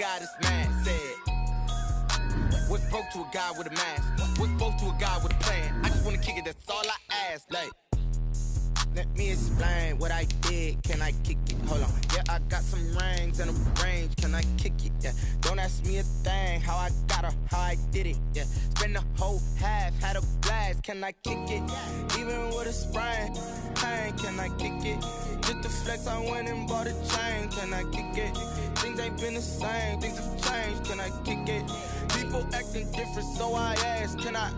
guy that's mad said, what's broke to a guy with a mask? What's broke to a guy with a plan? I just wanna kick it, that's all I ask. Like, let me explain what I did. Can I kick it? Hold on. Yeah, I got some rings and a range. Can I kick it? Yeah. Don't ask me a thing. How I got her, how I did it. Yeah. Spend the whole half, had a blast. Can I kick it? Even with a sprain. Pain, can I kick it? Just the flex, I went and bought a chain. Can I kick it? Things ain't been the same. Things have changed. Can I kick it? People acting different, so I ask. Can I?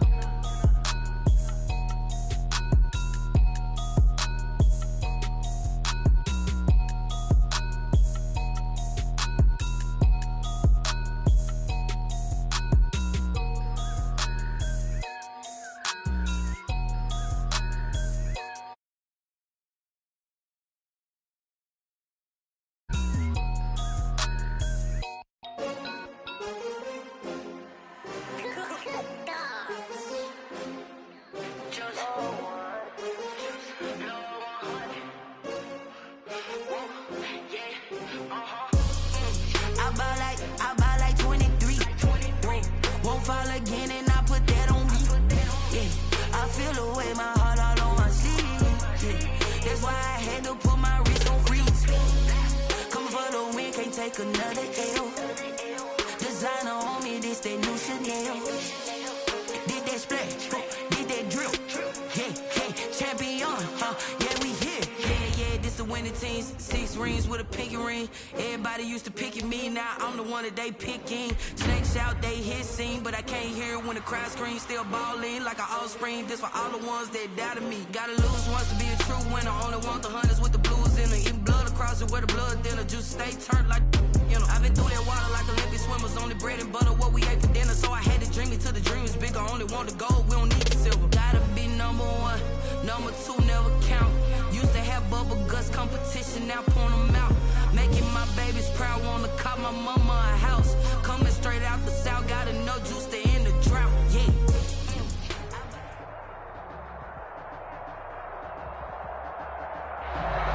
They picking snakes out, they hissing, but I can't hear when the crowd screams. Still balling like an offspring. This for all the ones that doubted me. Gotta lose once to be a true winner. Only want the hunters with the blues in it. Eating blood across it where the blood thinner. Juice stay turned like, you know. I've been through that water like Olympic swimmers. Only bread and butter what we ate for dinner. So I had to dream it till the dream is bigger. Only want the gold, we don't need the silver. Gotta be number one, number two never count. Used to have bubble guts competition, now point them out. Making my babies proud, wanna call my mama a house. Coming straight out the south, gotta know juice to end the drought, yeah.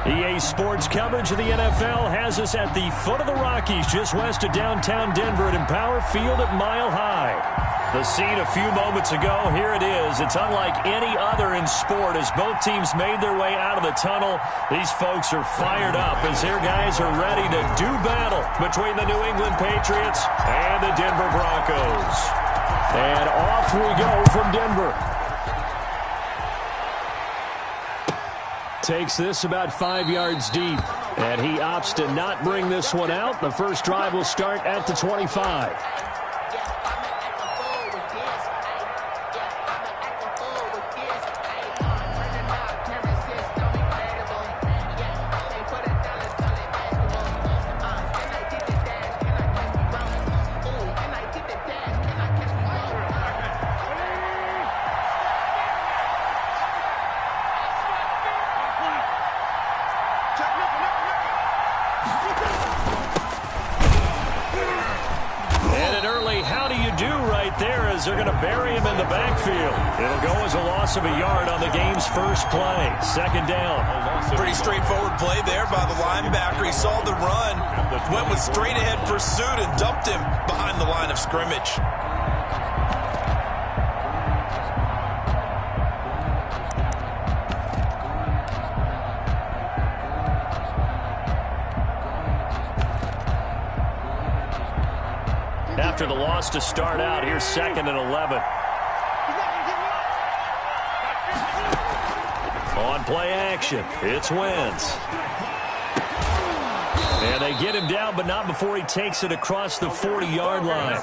EA Sports coverage of the NFL has us at the foot of the Rockies, just west of downtown Denver at Empower Field at Mile High. The scene a few moments ago, here it is. It's unlike any other in sport as both teams made their way out of the tunnel. These folks are fired up as their guys are ready to do battle between the New England Patriots and the Denver Broncos. And off we go from Denver. Takes this about 5 yards deep, and he opts to not bring this one out. The first drive will start at the 25. They're going to bury him in the backfield. It'll go as a loss of a yard on the game's first play. Second down. Pretty straightforward play there by the linebacker. He saw the run, went with straight-ahead pursuit, and dumped him behind the line of scrimmage. After the loss to start out, here's 2nd and 11. On play action, it's Wentz. And they get him down, but not before he takes it across the 40-yard line.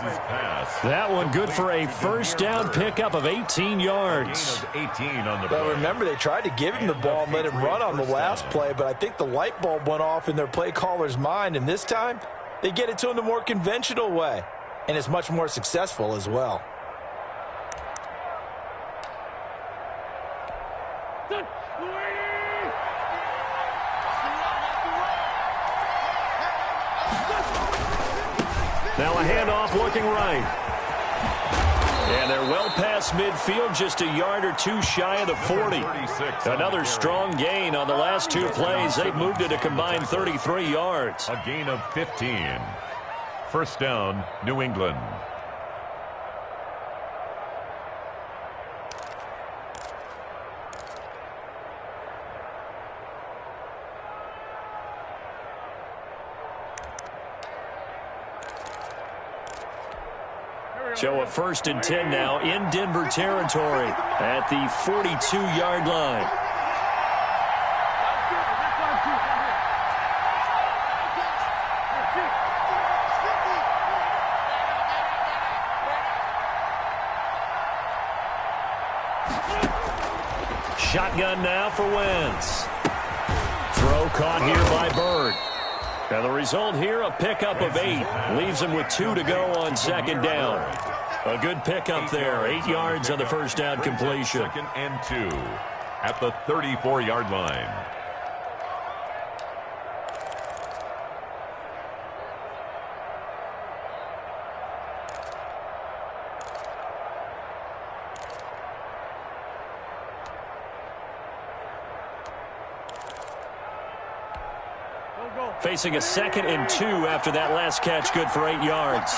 That one good for a first down pickup of 18 yards. Well, remember, they tried to give him the ball and let him run on the last play, but I think the light bulb went off in their play caller's mind, and this time they get it to him the more conventional way. And it's much more successful as well. Now a handoff looking right. And they're well past midfield, just a yard or two shy of the 40. Another strong gain on the last two plays. They've moved it a combined 33 yards. A gain of 15. First down, New England. So a 1st and 10 now in Denver territory at the 42-yard line. Shotgun now for Wentz. Throw caught here by Bird. Now the result here, a pickup of 8. Leaves him with 2 to go on 2nd down. A good pickup there. 8 yards on the first down completion. 2nd and 2 at the 34-yard line. Facing a 2nd and 2 after that last catch, good for 8 yards.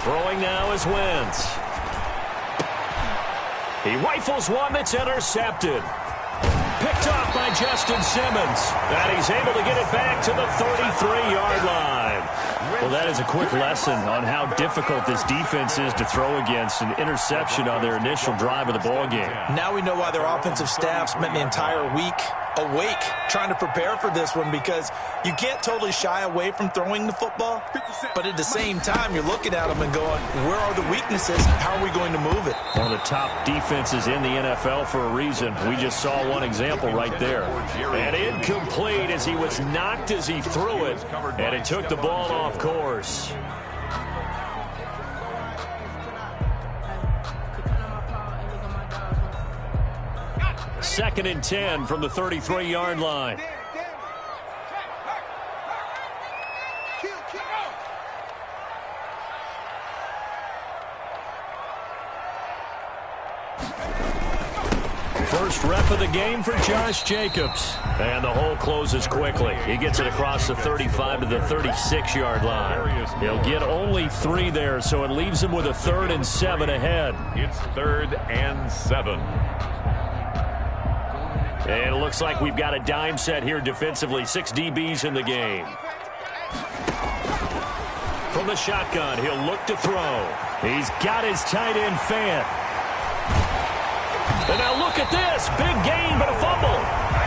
Throwing now is Wentz. He rifles one that's intercepted. Picked off by Justin Simmons. And he's able to get it back to the 33-yard line. Well, that is a quick lesson on how difficult this defense is to throw against. An interception on their initial drive of the ballgame. Now we know why their offensive staff spent the entire week awake trying to prepare for this one, because you can't totally shy away from throwing the football, but at the same time you're looking at them and going, where are the weaknesses? How are we going to move it? One of the top defenses in the NFL for a reason. We just saw one example right there. And incomplete as he was knocked as he threw it, and it took the ball off course. Second and 10 from the 33-yard line. First rep of the game for Josh Jacobs. And the hole closes quickly. He gets it across the 35 to the 36-yard line. He'll get only 3 there, so it leaves him with a 3rd and 7 ahead. It's 3rd and 7. And it looks like we've got a dime set here defensively. 6 DBs in the game. From the shotgun, he'll look to throw. He's got his tight end Fant. And now look at this. Big gain, but a fumble.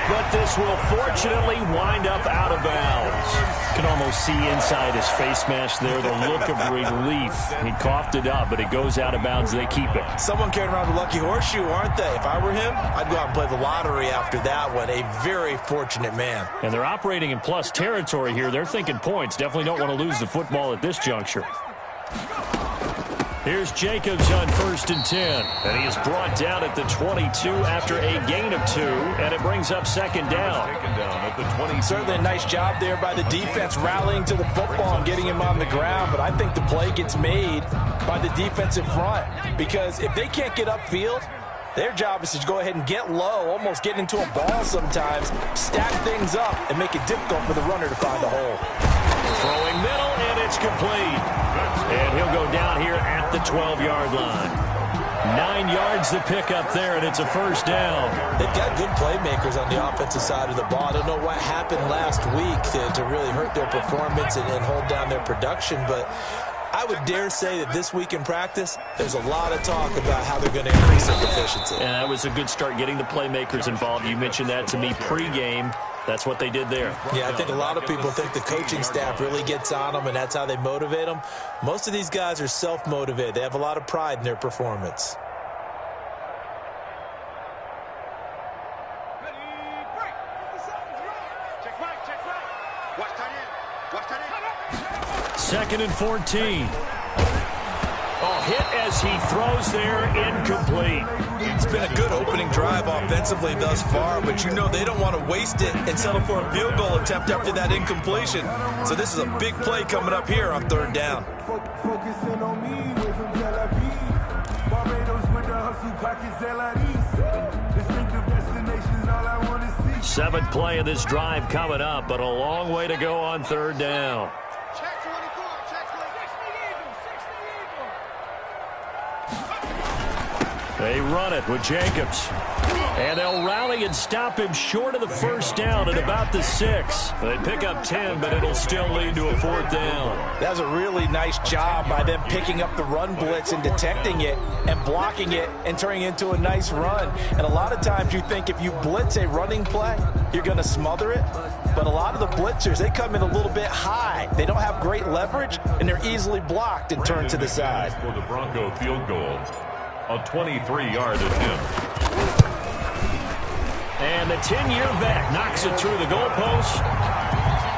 But this will fortunately wind up out of bounds. You can almost see inside his face mask there the look of relief. He coughed it up, but it goes out of bounds. They keep it. Someone carrying around the lucky horseshoe, aren't they? If I were him, I'd go out and play the lottery after that one. A very fortunate man. And they're operating in plus territory here. They're thinking points. Definitely don't want to lose the football at this juncture. Here's Jacobs on 1st and 10. And he is brought down at the 22 after a gain of 2. And it brings up 2nd down. At the 20. Certainly a nice job there by the defense rallying to the football and getting him on the ground. But I think the play gets made by the defensive front. Because if they can't get upfield, their job is to go ahead and get low, almost get into a ball sometimes, stack things up, and make it difficult for the runner to find a hole. Throwing middle, and it's complete. And he'll go down here at the 12-yard line. 9 yards to pick up there, and it's a 1st down. They've got good playmakers on the offensive side of the ball. I don't know what happened last week to really hurt their performance and hold down their production, but I would dare say that this week in practice, there's a lot of talk about how they're going to increase their efficiency. And that was a good start getting the playmakers involved. You mentioned that to me pregame. That's what they did there. Yeah, I think a lot of people think the coaching staff really gets on them, and that's how they motivate them. Most of these guys are self-motivated. They have a lot of pride in their performance. Ready, break. 2nd and 14. Oh, hit as he throws there, incomplete. It's been a good opening drive offensively thus far, but you know they don't want to waste it and settle for a field goal attempt after that incompletion. So this is a big play coming up here on 3rd down. Focusing on me, way from Tel Aviv. Barbados with the hustle pockets, distinctive destinations, all I want to see. 7th play of this drive coming up, but a long way to go on 3rd down. They run it with Jacobs. And they'll rally and stop him short of the 1st down at about the 6. They pick up 10, but it'll still lead to a 4th down. That was a really nice job by them picking up the run blitz and detecting it and blocking it and turning it into a nice run. And a lot of times you think if you blitz a running play, you're going to smother it. But a lot of the blitzers, they come in a little bit high. They don't have great leverage, and they're easily blocked and turned to the side. For the Bronco field goal, a 23-yard attempt. And the 10-year vet knocks it through the goalpost.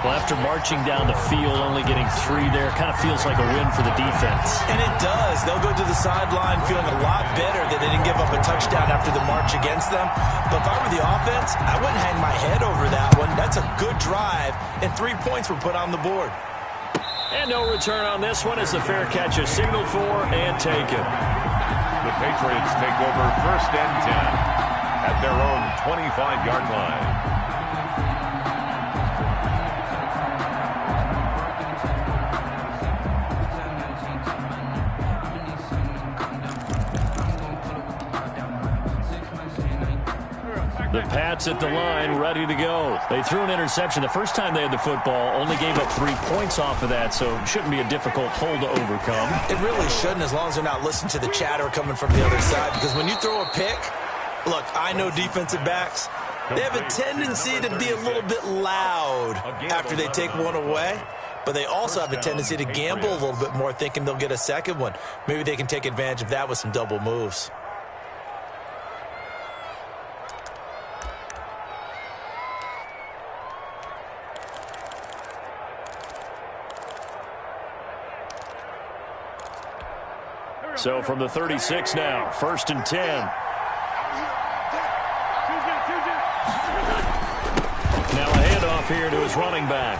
Well, after marching down the field, only getting 3 there, kind of feels like a win for the defense. And it does. They'll go to the sideline feeling a lot better that they didn't give up a touchdown after the march against them. But if I were the offense, I wouldn't hang my head over that one. That's a good drive, and 3 points were put on the board. And no return on this one as the fair catch is signaled for and taken. The Patriots take over 1st and 10 at their own 25-yard line. The Pats at the line, ready to go. They threw an interception the first time they had the football, only gave up 3 points off of that, so it shouldn't be a difficult hole to overcome. It really shouldn't, as long as they're not listening to the chatter coming from the other side, because when you throw a pick, look, I know defensive backs, they have a tendency to be a little bit loud after they take one away, but they also have a tendency to gamble a little bit more, thinking they'll get a second one. Maybe they can take advantage of that with some double moves. So from the 36 now, 1st and 10. Now a handoff here to his running back.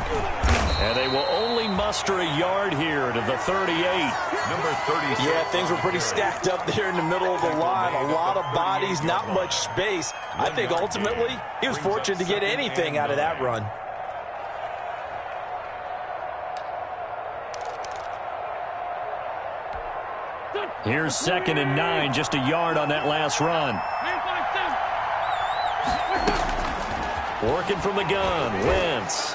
And they will only muster a yard here to the 38. Number 36. Yeah, things were pretty stacked up there in the middle of the line. A lot of bodies, not much space. I think ultimately he was fortunate to get anything out of that run. Here's 2nd and 9, just a yard on that last run. Working from the gun, Wentz.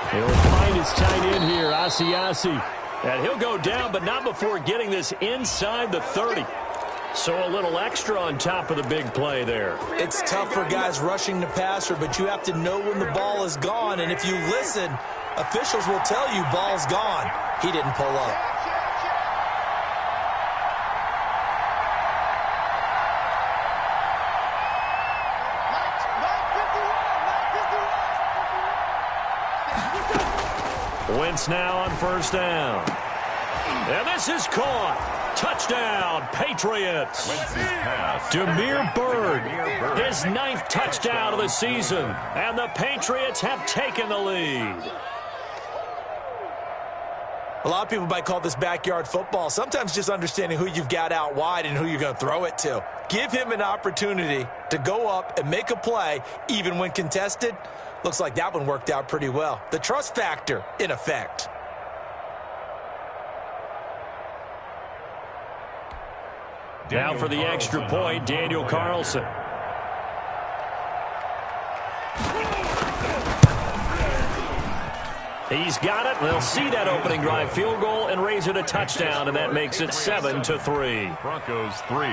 He'll find his tight end here, Asiasi. And he'll go down, but not before getting this inside the 30. So a little extra on top of the big play there. It's tough for guys rushing the passer, but you have to know when the ball is gone. And if you listen, officials will tell you ball's gone. He didn't pull up. Wentz now on 1st down. And this is caught. Touchdown, Patriots. Demir Bird, his 9th touchdown of the season. And the Patriots have taken the lead. A lot of people might call this backyard football. Sometimes just understanding who you've got out wide and who you're going to throw it to. Give him an opportunity to go up and make a play, even when contested. Looks like that one worked out pretty well. The trust factor in effect. Now for the extra point, Daniel Carlson. He's got it. They'll see that opening drive field goal and raise it a touchdown, and that makes it 7-3. Broncos 3.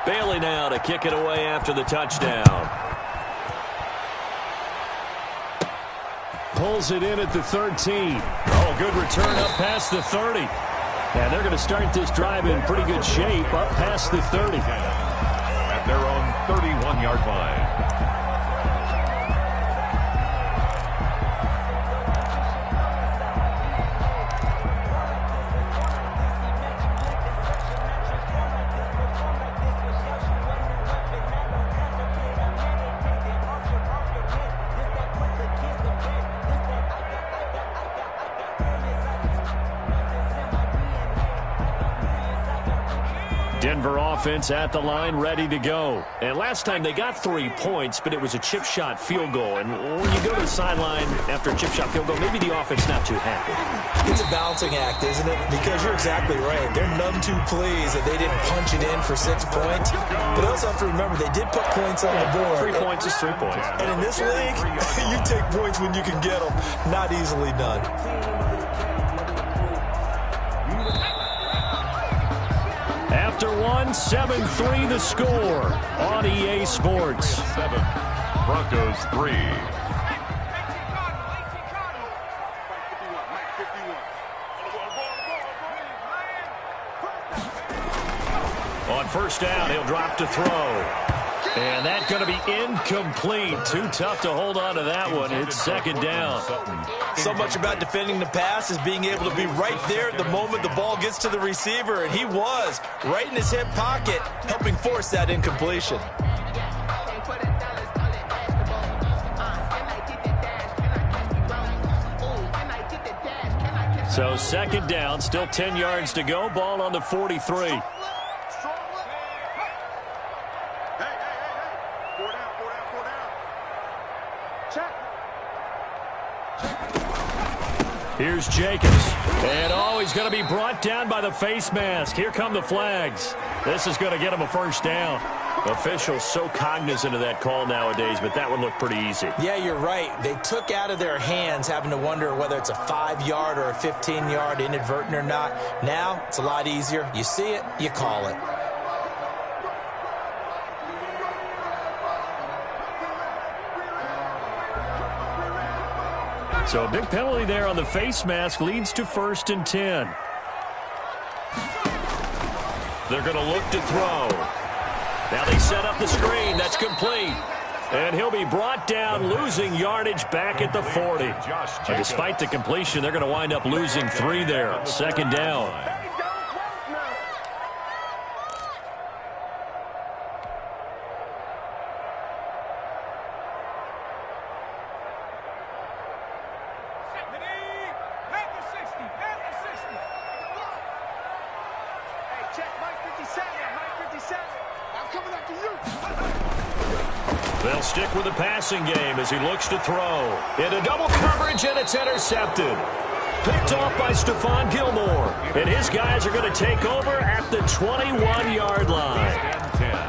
Bailey now to kick it away after the touchdown. Pulls it in at the 13. Oh, good return up past the 30. And they're going to start this drive in pretty good shape up past the 30. At their own 31-yard line. Denver offense at the line, ready to go. And last time they got 3 points, but it was a chip shot field goal. And when you go to the sideline after a chip shot field goal, maybe the offense not too happy. It's a balancing act, isn't it? Because you're exactly right. They're none too pleased that they didn't punch it in for 6 points. But they also have to remember they did put points on the board. 3 points is 3 points. And in this league, you take points when you can get them. Not easily done. After 7-3 the score on EA Sports. 7, Broncos 3. On first down, he'll drop to throw. And that's going to be incomplete. Too tough to hold on to that one. It's second down. So much about defending the pass is being able to be right there at the moment the ball gets to the receiver. And he was right in his hip pocket, helping force that incompletion. So second down, still 10 yards to go. Ball on the 43. Here's Jacobs. And, he's going to be brought down by the face mask. Here come the flags. This is going to get him a first down. Officials so cognizant of that call nowadays, but that one looked pretty easy. Yeah, you're right. They took out of their hands having to wonder whether it's a 5-yard or a 15-yard inadvertent or not. Now, it's a lot easier. You see it, you call it. So a big penalty there on the face mask leads to 1st and 10. They're going to look to throw. Now they set up the screen. That's complete. And he'll be brought down, losing yardage back at the 40. And despite the completion, they're going to wind up losing 3 there. Second down. They'll stick with the passing game as he looks to throw. Into double coverage, and it's intercepted. Picked off by Stephon Gilmore. And his guys are going to take over at the 21-yard line.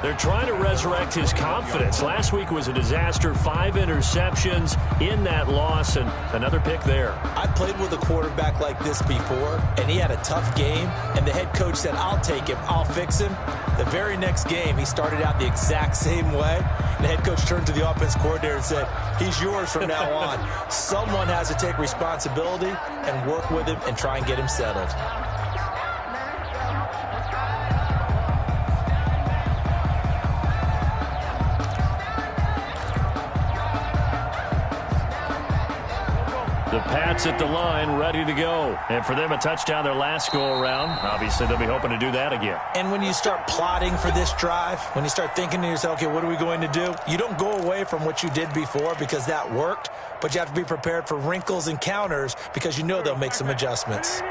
They're trying to resurrect his confidence. Last week was a disaster. 5 interceptions in that loss, and another pick there. I played with a quarterback like this before, and he had a tough game, and the head coach said, I'll take him, I'll fix him. The very next game, he started out the exact same way. The head coach turned to the offense coordinator and said, he's yours from now on. Someone has to take responsibility and work with him and try and get him settled. The Pats at the line, ready to go. And for them, a touchdown their last go-around. Obviously, they'll be hoping to do that again. And when you start plotting for this drive, when you start thinking to yourself, okay, what are we going to do? You don't go away from what you did before because that worked, but you have to be prepared for wrinkles and counters because you know they'll make some adjustments.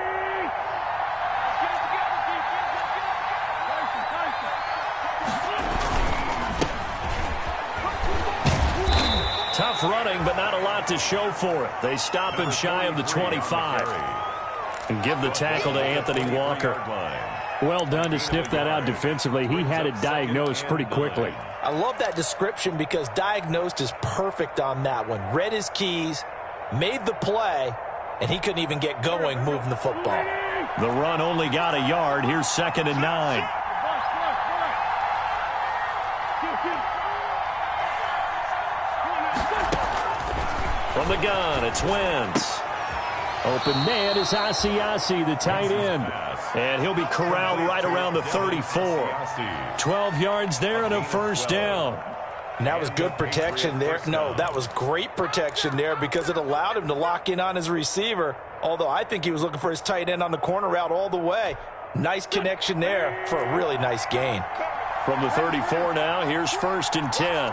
Tough running, but not a lot to show for it. They stop him shy of the 25 and give the tackle to Anthony Walker. Well done to sniff that out defensively. He had it diagnosed pretty quickly. I love that description because diagnosed is perfect on that one. Read his keys, made the play, and he couldn't even get going moving the football. The run only got a yard. Here's 2nd and 9. From the gun, it's Wentz. Open man is Asiasi, the tight end. And he'll be corralled right around the 34. 12 yards there and a first down. And that was good protection there. No, that was great protection there because it allowed him to lock in on his receiver. Although I think he was looking for his tight end on the corner route all the way. Nice connection there for a really nice gain. From the 34 now, here's 1st and 10.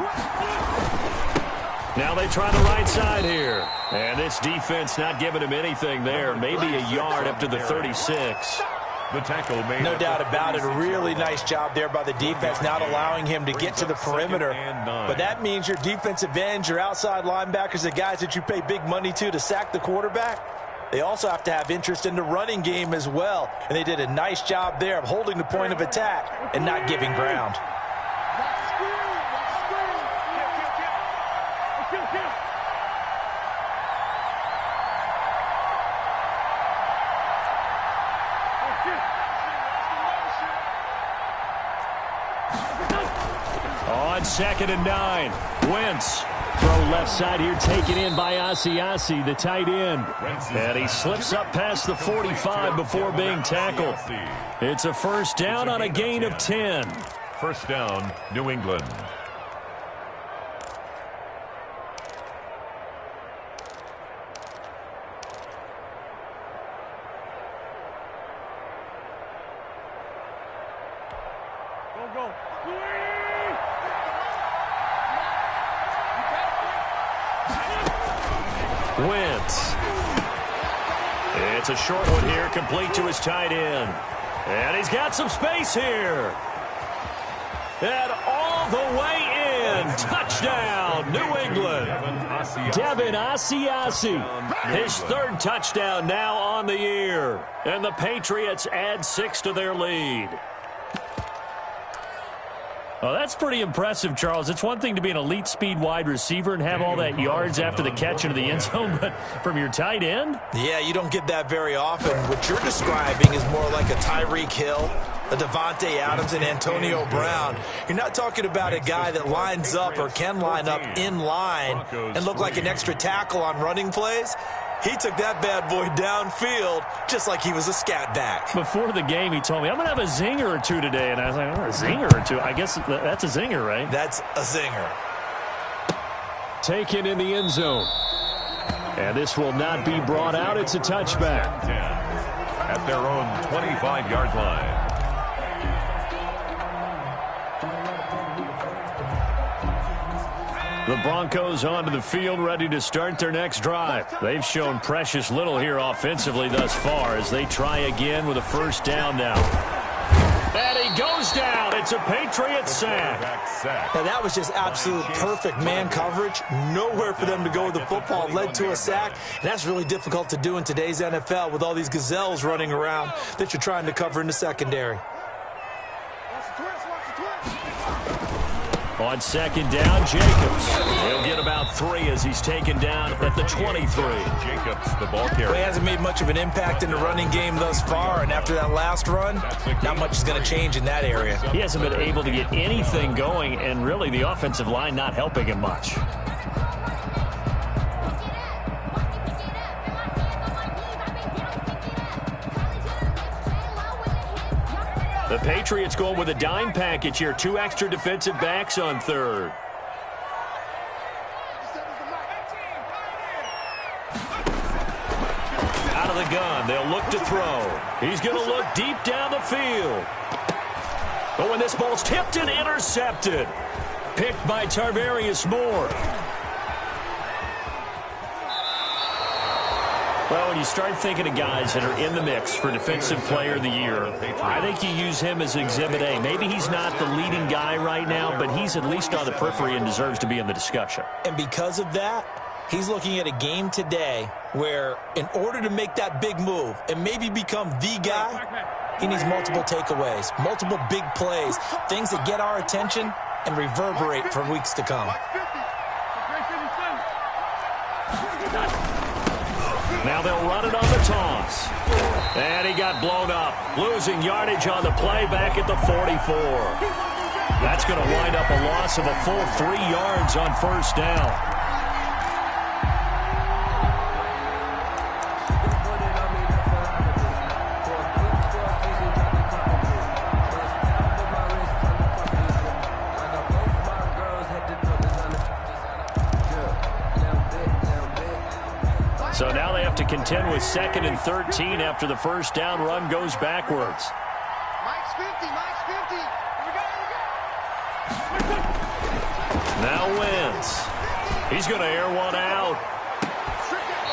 Now they try the right side here. And this defense not giving him anything there. Maybe a yard up to the 36. The tackle made. No doubt about it. A really nice job there by the defense, not allowing him to get to the perimeter. But that means your defensive ends, your outside linebackers, the guys that you pay big money to sack the quarterback, they also have to have interest in the running game as well. And they did a nice job there of holding the point of attack and not giving ground. On 2nd and 9, Wentz. Throw left side here, taken in by Asiasi, the tight end. And he slips up past the 45 before being tackled. It's a first down on a gain of 10. First down, New England. Wentz. It's a short one here, complete to his tight end. And he's got some space here. And all the way in. Touchdown, New England. Devin Asiasi. His 3rd touchdown now on the year. And the Patriots add 6 to their lead. Well, that's pretty impressive, Charles. It's one thing to be an elite speed wide receiver and have all that yards after the catch into the end zone, but from your tight end? Yeah, you don't get that very often. What you're describing is more like a Tyreek Hill, a Devontae Adams, and Antonio Brown. You're not talking about a guy that lines up or can line up in line and look like an extra tackle on running plays. He took that bad boy downfield just like he was a scat back. Before the game, he told me, I'm going to have a zinger or two today. And I was like, oh, a zinger or two? I guess that's a zinger, right? That's a zinger. Taken in the end zone. And this will not be brought out. It's a touchback. At their own 25-yard line. The Broncos onto the field, ready to start their next drive. They've shown precious little here offensively thus far as they try again with a first down now. And he goes down. It's a Patriots sack. Now, that was just absolute perfect man coverage. Nowhere for them to go with the football. Led to a sack. And that's really difficult to do in today's NFL with all these gazelles running around that you're trying to cover in the secondary. On 2nd down, Jacobs. He'll get about 3 as he's taken down at the 23. Jacobs, the ball carrier. Well, he hasn't made much of an impact in the running game thus far, and after that last run, not much is going to change in that area. He hasn't been able to get anything going, and really the offensive line not helping him much. The Patriots going with a dime package here. 2 extra defensive backs on 3rd. Out of the gun, they'll look to throw. He's going to look deep down the field. But when this ball's tipped and intercepted. Picked by Tarvarius Moore. Well, when you start thinking of guys that are in the mix for Defensive Player of the Year, I think you use him as Exhibit A. Maybe he's not the leading guy right now, but he's at least on the periphery and deserves to be in the discussion. And because of that, he's looking at a game today where in order to make that big move and maybe become the guy, he needs multiple takeaways, multiple big plays, things that get our attention and reverberate for weeks to come. Now they'll run it on the toss. And he got blown up, losing yardage on the play back at the 44. That's going to wind up a loss of a full 3 yards on first down. So now they have to contend with 2nd and 13 after the first down run goes backwards. Mike's 50, Mike's 50. Here we go. Now Wentz. He's going to air one out.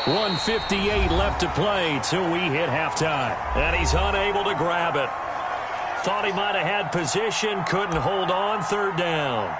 1:58 left to play till we hit halftime. And he's unable to grab it. Thought he might have had position, couldn't hold on, 3rd down.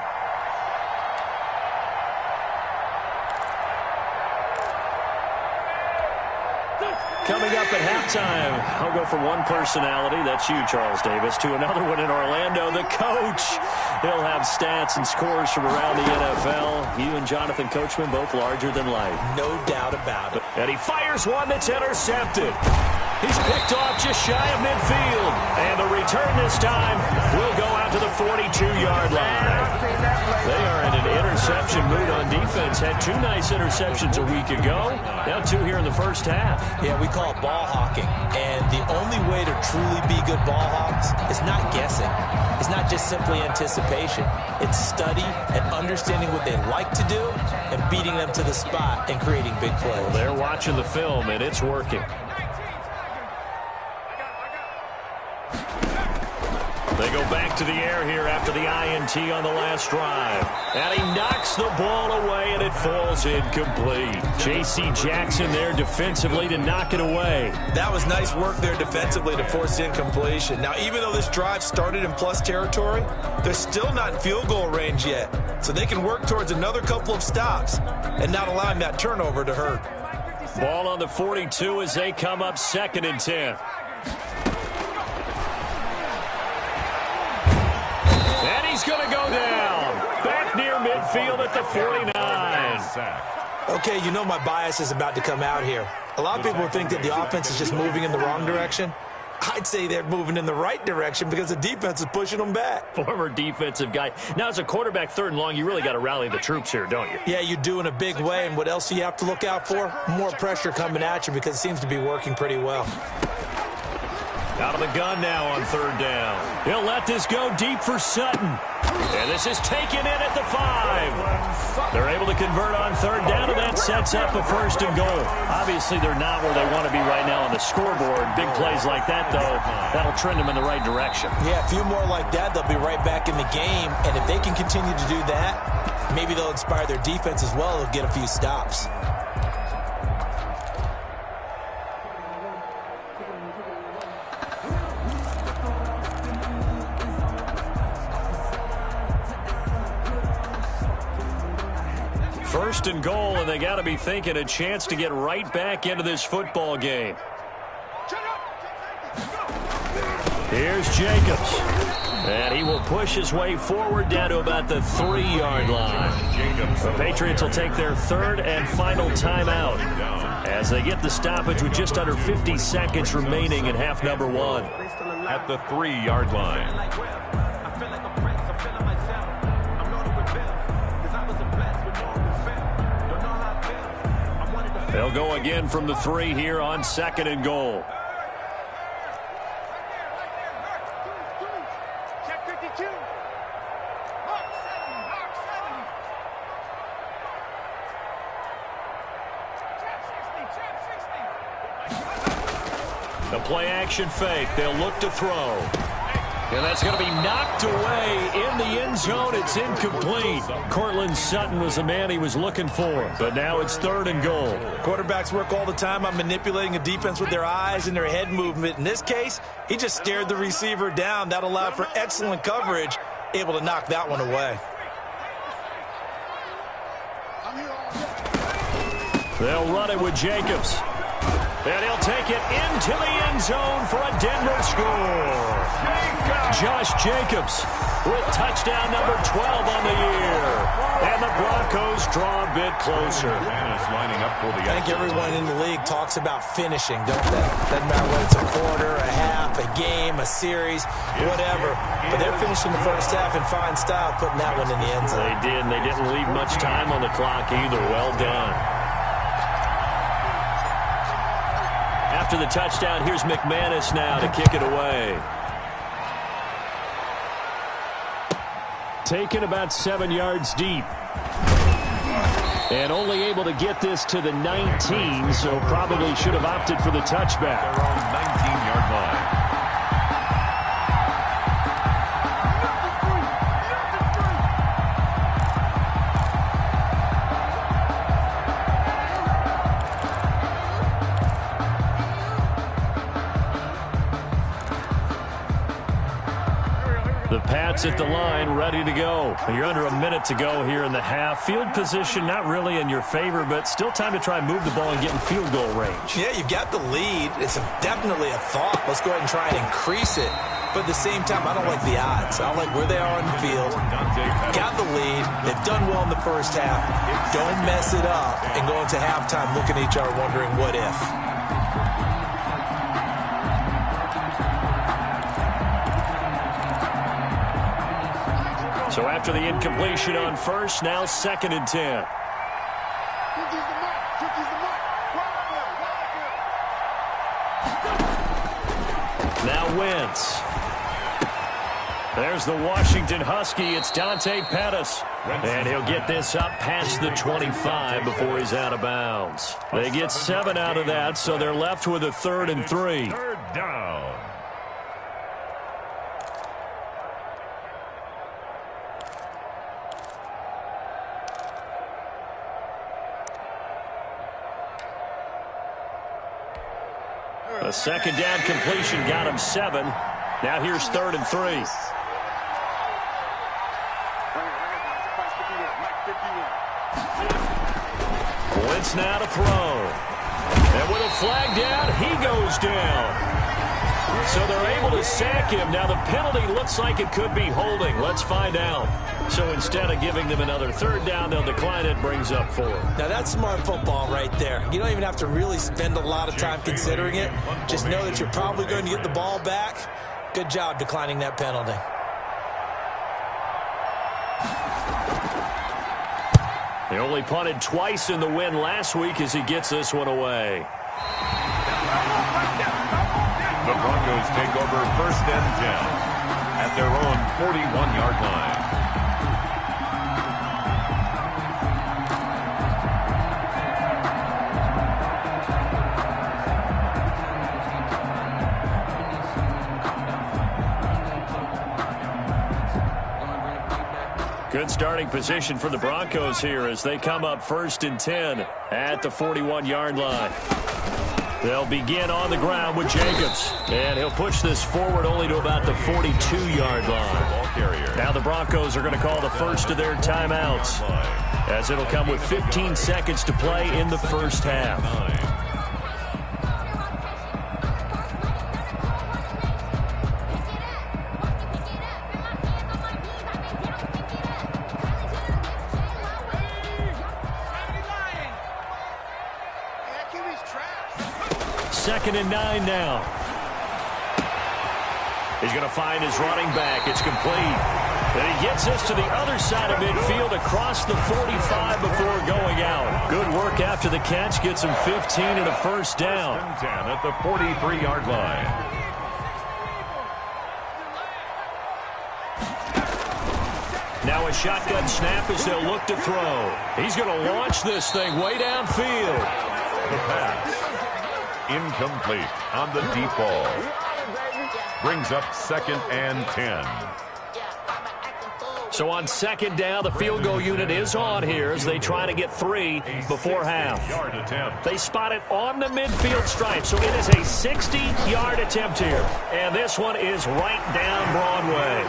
Coming up at halftime, I'll go from one personality, that's you, Charles Davis, to another one in Orlando, the coach. He'll have stats and scores from around the NFL. You and Jonathan Coachman, both larger than life. No doubt about it. And he fires one that's intercepted. He's picked off just shy of midfield. And the return this time will go out to the 42-yard line. They are in an interception mood on defense. Had 2 nice interceptions a week ago. Now 2 here in the first half. Yeah, we call it ball hawking. And the only way to truly be good ball hawks is not guessing. It's not just simply anticipation. It's study and understanding what they like to do and beating them to the spot and creating big plays. Well, they're watching the film, and it's working. They go back to the air here after the INT on the last drive. And he knocks the ball away, and it falls incomplete. J.C. Jackson there defensively to knock it away. That was nice work there defensively to force incompletion. Now, even though this drive started in plus territory, they're still not in field goal range yet. So they can work towards another couple of stops and not allowing that turnover to hurt. Ball on the 42 as they come up 2nd and 10. He's going to go down. Back near midfield at the 49. Okay, you know my bias is about to come out here. A lot of people think that the offense is just moving in the wrong direction. I'd say they're moving in the right direction because the defense is pushing them back. Former defensive guy. Now, as a quarterback 3rd and long, you really got to rally the troops here, don't you? Yeah, you do in a big way. And what else do you have to look out for? More pressure coming at you because it seems to be working pretty well. Out of the gun now on 3rd down. He'll let this go deep for Sutton. And this is taken in at the 5. They're able to convert on 3rd down, and that sets up a 1st and goal. Obviously, they're not where they want to be right now on the scoreboard. Big plays like that, though, that'll trend them in the right direction. Yeah, a few more like that, they'll be right back in the game. And if they can continue to do that, maybe they'll inspire their defense as well. They'll get a few stops. First and goal, and they got to be thinking a chance to get right back into this football game. Here's Jacobs. And he will push his way forward down to about the 3-yard line. The Patriots will take their 3rd and final timeout as they get the stoppage with just under 50 seconds remaining in half number 1. At the 3-yard line. They'll go again from the 3 here on 2nd and goal. Check 52. Mark 7, The play action fake. They'll look to throw. And that's going to be knocked away in the end zone. It's incomplete. Cortland Sutton was the man he was looking for. But now it's 3rd and goal. Quarterbacks work all the time on manipulating a defense with their eyes and their head movement. In this case, he just stared the receiver down. That allowed for excellent coverage, able to knock that one away. They'll run it with Jacobs. And he'll take it into the end zone for a Denver score. Josh Jacobs with touchdown number 12 on the year. And the Broncos draw a bit closer. Lining up for the I think everyone in the league talks about finishing, don't they? Doesn't matter whether it's a quarter, a half, a game, a series, whatever. But they're finishing the first half in fine style, putting that one in the end zone. They did, and they didn't leave much time on the clock either. Well done. After the touchdown, here's McManus now to kick it away. Taken about 7 yards deep. And only able to get this to the 19, so probably should have opted for the touchback. Their own 19-yard line. The Pats at the line, ready to go. You're under a minute to go here in the half. Field position not really in your favor, but still time to try and move the ball and get in field goal range. Yeah, you've got the lead. It's definitely a thought. Let's go ahead and try and increase it. But at the same time, I don't like the odds. I don't like where they are on the field. Got the lead. They've done well in the first half. Don't mess it up and go into halftime looking at each other wondering what if. So after the incompletion on first, now 2nd and 10. Now Wentz. There's the Washington Husky. It's Dante Pettis. And he'll get this up past the 25 before he's out of bounds. They get 7 out of that, so they're left with a 3rd and 3. Third down. A 2nd down completion got him 7. Now here's 3rd and 3. Wentz now to throw. And with a flag down, he goes down. So they're able to sack him. Now the penalty looks like it could be holding. Let's find out. So instead of giving them another 3rd down, they'll decline it, brings up 4. Now that's smart football right there. You don't even have to really spend a lot of time considering it. Just know that you're probably going to get the ball back. Good job declining that penalty. They only punted twice in the win last week as he gets this one away. The Broncos take over 1st and 10 at their own 41-yard line. Good starting position for the Broncos here as they come up 1st and 10 at the 41-yard line. They'll begin on the ground with Jacobs. And he'll push this forward only to about the 42-yard line. Now the Broncos are going to call the first of their timeouts, as it'll come with 15 seconds to play in the first half. Second and 9 now. He's going to find his running back. It's complete. And he gets us to the other side of midfield across the 45 before going out. Good work after the catch. Gets him 15 and a 1st down. 10 at the 43-yard line. Now a shotgun snap as they'll look to throw. He's going to launch this thing way downfield. The pass. Incomplete on the deep ball. Brings up 2nd and 10. So on 2nd down, the field goal unit is on here as they try to get 3 before half. They spot it on the midfield stripe, so it is a 60-yard attempt here. And this one is right down Broadway.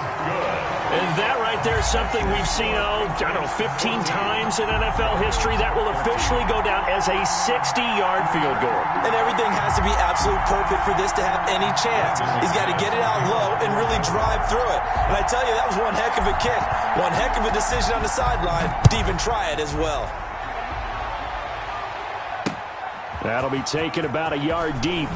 And that right right there something we've seen, I don't know, 15 times in NFL history? That will officially go down as a 60-yard field goal. And everything has to be absolutely perfect for this to have any chance. He's got to get it out low and really drive through it. And I tell you, that was one heck of a kick. One heck of a decision on the sideline to even try it as well. That'll be taken about a yard deep.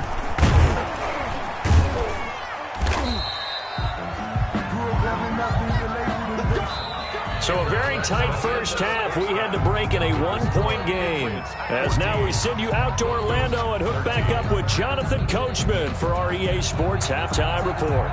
So a very tight first half. We had to break in a one-point game. As now we send you out to Orlando and hook back up with Jonathan Coachman for our EA Sports Halftime Report.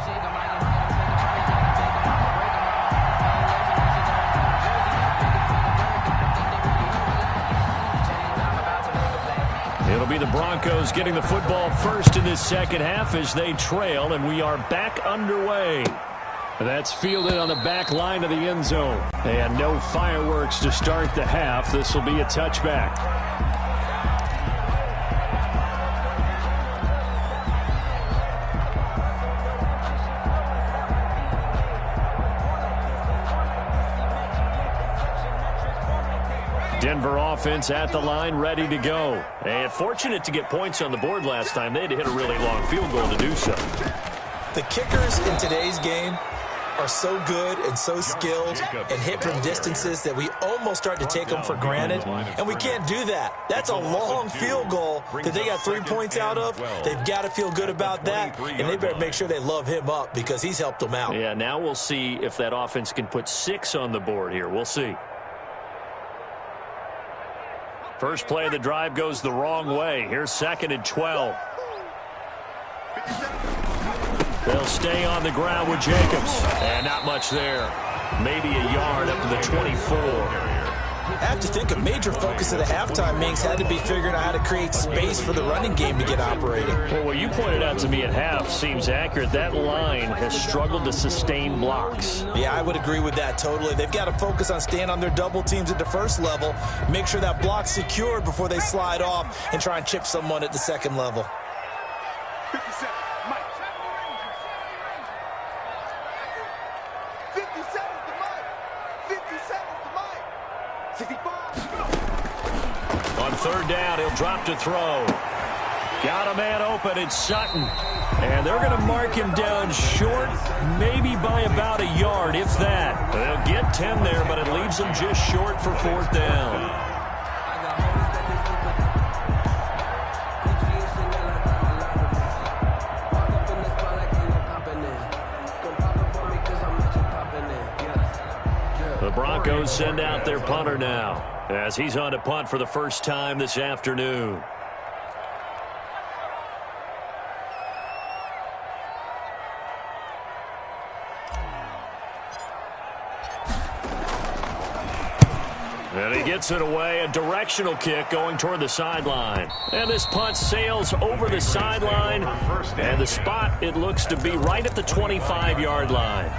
It'll be the Broncos getting the football first in this second half as they trail, and we are back underway. That's fielded on the back line of the end zone. And no fireworks to start the half. This will be a touchback. Denver offense at the line, ready to go. And fortunate to get points on the board last time. They had to hit a really long field goal to do so. The kickers in today's game are so good and so skilled and hit from distances that we almost start to take them for granted, and we can't do that. That's a long field goal that they got 3 points out of. They've got to feel good about that, and they better make sure they love him up because he's helped them out. Yeah, now we'll see if that offense can put 6 on the board here. We'll see. First play of the drive goes the wrong way. Here's 2nd and 12. They'll stay on the ground with Jacobs. And not much there. Maybe a yard up to the 24. I have to think a major focus of the halftime meetings had to be figuring out how to create space for the running game to get operating. Well, what you pointed out to me at half seems accurate. That line has struggled to sustain blocks. Yeah, I would agree with that totally. They've got to focus on staying on their double teams at the first level, make sure that block's secured before they slide off and try and chip someone at the second level. 57, Mike. 57's the Mike. 57's the Mike. 65. On third down, he'll drop to throw. Got a man open, it's Sutton. And they're going to mark him down short, maybe by about a yard, if that. They'll get 10 there, but it leaves them just short for 4th down. The Broncos send out their punter now as he's on to punt for the first time this afternoon. And he gets it away, a directional kick going toward the sideline. And this punt sails over the sideline, and the spot, it looks to be right at the 25-yard line.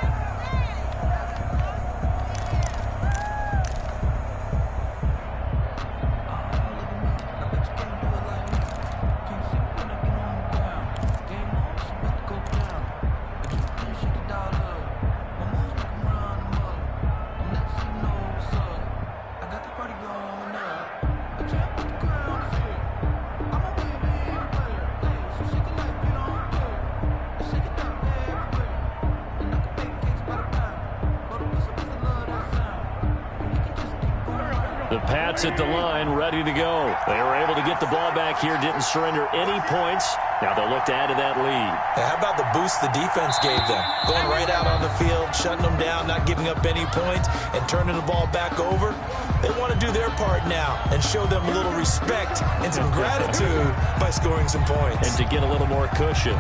The Pats at the line, ready to go. They were able to get the ball back here, didn't surrender any points. Now they'll look to add to that lead. How about the boost the defense gave them? Going right out on the field, shutting them down, not giving up any points, and turning the ball back over. They want to do their part now and show them a little respect and some gratitude by scoring some points. And to get a little more cushion.